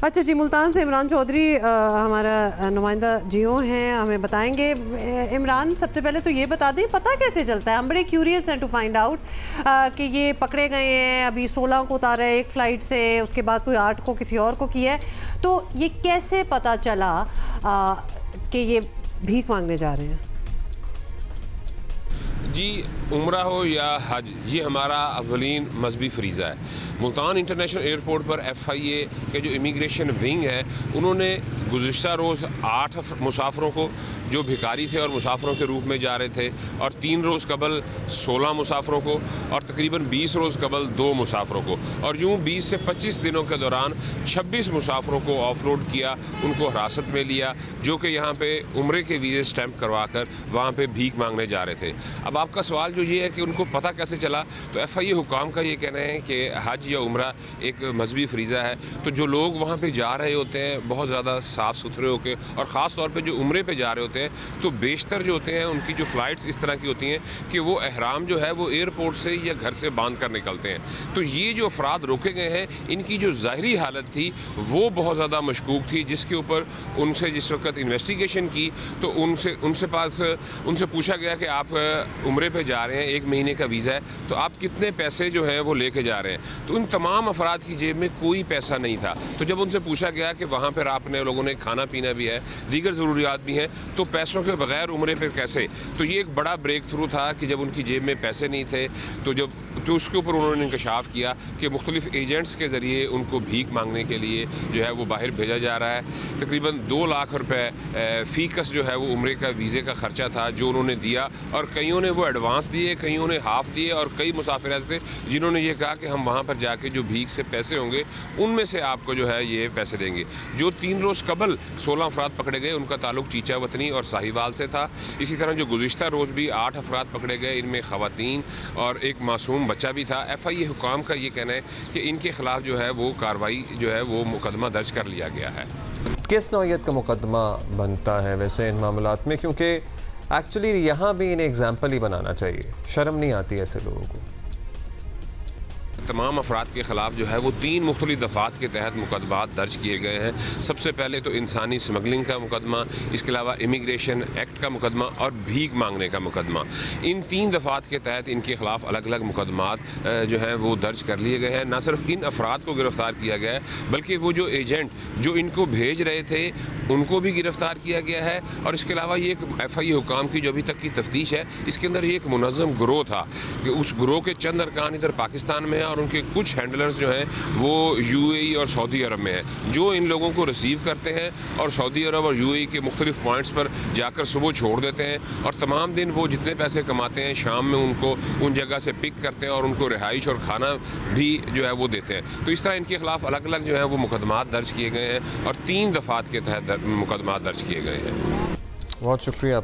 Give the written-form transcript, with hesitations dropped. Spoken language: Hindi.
अच्छा जी, मुल्तान से इमरान चौधरी हमारा नुमाइंदा जियो हैं, हमें बताएंगे। इमरान, सबसे पहले तो ये बता दें, पता कैसे चलता है? हम बड़े क्यूरियस हैं टू फाइंड आउट कि ये पकड़े गए हैं, अभी 16 को उतारा है एक फ़्लाइट से, उसके बाद कोई 8 को किसी और को किया है, तो ये कैसे पता चला कि ये भीख मांगने जा रहे हैं? जी, उम्रा हो या हज, ये हमारा अवलीन मजहबी फरीज़ा है। मुल्तान इंटरनेशनल एयरपोर्ट पर FIA के जो इमिग्रेशन विंग है, उन्होंने गुज़िश्ता रोज़ 8 मुसाफरों को जो भिखारी थे और मुसाफरों के रूप में जा रहे थे, और 3 रोज़ कबल 16 मुसाफरों को, और तकरीबन 20 रोज़ कबल 2 मुसाफरों को, और यूँ 20 से 25 दिनों के दौरान 26 मुसाफरों को ऑफलोड किया, उनको हिरासत में लिया, जो कि यहाँ पे उम्रे के वीज़े स्टैंप करवा कर वहाँ पे भीख मांगने जा रहे थे। अब आपका सवाल जो ये है कि उनको पता कैसे चला, तो FIA हुकाम का ये कहना है कि हज या उम्रा एक मजहबी फरीज़ा है, तो जो लोग वहाँ पे जा रहे होते हैं बहुत ज़्यादा साफ़ सुथरे होकर, और ख़ास तौर पे जो उम्रे पे जा रहे होते हैं, तो बेशतर जो होते हैं उनकी जो फ़्लाइट्स इस तरह की होती हैं कि वो एहराम जो है वो एयरपोर्ट से या घर से बांध कर निकलते हैं। तो ये जो अफराद रोके गए हैं, इनकी जो ज़ाहरी हालत थी वो बहुत ज़्यादा मशकूक थी, जिसके ऊपर उनसे जिस वक्त इन्वेस्टिगेशन की तो उनसे पूछा गया कि आप उम्रे पे जा रहे हैं, 1 महीने का वीज़ा है, तो आप कितने पैसे जो हैं वो लेके जा रहे हैं? तो उन तमाम अफराद की जेब में कोई पैसा नहीं था। तो जब उनसे पूछा गया कि वहाँ पर आपने लोगों ने खाना पीना भी है, दीगर ज़रूरियात भी हैं, तो पैसों के बगैर उम्रे पे कैसे? तो ये एक बड़ा ब्रेक थ्रू था कि जब उनकी जेब में पैसे नहीं थे, तो उसके ऊपर उन्होंने इंकशाफ किया कि मुख्तलिफ एजेंट्स के ज़रिए उनको भीख मांगने के लिए जो है वो बाहर भेजा जा रहा है। तकरीबन 2 लाख रुपए फ़ीकस जो है वो उम्रे का वीज़े का ख़र्चा था जो उन्होंने दिया, और कईयों ने वो एडवांस दिए, कईयों ने हाफ़ दिए, और कई मुसाफिर ऐसे थे जिन्होंने ये कहा कि हम वहाँ पर जाके जो भीख से पैसे होंगे उनमें से आपको जो है ये पैसे देंगे। जो 3 रोज़ कबल 16 अफराद पकड़े गए, उनका ताल्लुक चीचा वतनी और साहिवाल से था। इसी तरह जो गुज़िश्ता रोज़ भी 8 अफराद पकड़े गए, इनमें ख़वातीन और एक मासूम बच्चा भी था। FIA हुकाम का ये कहना है कि इनके ख़िलाफ़ जो है वो कार्रवाई जो है वो मुकदमा दर्ज कर लिया गया है। किस नौइयत का मुकदमा बनता है वैसे इन मामलात में? क्योंकि एक्चुअली यहाँ भी इन्हें एग्जाम्पल ही बनाना चाहिए, शर्म नहीं आती ऐसे लोगों को। तमाम अफराद के ख़िलाफ़ जो है वो 3 मुख्तलिफ़ दफ़ात के तहत मुकदमात दर्ज किए गए हैं। सबसे पहले तो इंसानी स्मगलिंग का मुकदमा, इसके अलावा इमिग्रेशन एक्ट का मुकदमा और भीख मांगने का मुकदमा। इन 3 दफ़ात के तहत इनके ख़िलाफ़ अलग अलग मुकदमात जो हैं वो दर्ज कर लिए गए हैं। न सिर्फ इन अफराद को गिरफ़्तार किया गया है, बल्कि वो जो एजेंट जो इनको भेज रहे थे उनको भी गिरफ़्तार किया गया है। और इसके अलावा ये एक FIA हुकाम की जो अभी तक की तफ्तीश है, इसके अंदर ये एक मुनज़्ज़म गिरोह था कि उस गिरोह के चंद अरकान इधर पाकिस्तान में है, और उनके कुछ हैंडलर्स जो हैं वो UAE और सऊदी अरब में हैं, जो इन लोगों को रिसीव करते हैं और सऊदी अरब और UAE के मुख्तलिफ पॉइंट्स पर जाकर सुबह छोड़ देते हैं, और तमाम दिन वो जितने पैसे कमाते हैं शाम में उनको उन जगह से पिक करते हैं और उनको रिहाइश और खाना भी जो है वो देते हैं। तो इस तरह इनके ख़िलाफ़ अलग अलग जो है वो मुकदमात दर्ज किए गए हैं और 3 दफ़ात के तहत मुकदमात दर्ज किए गए हैं। बहुत शुक्रिया।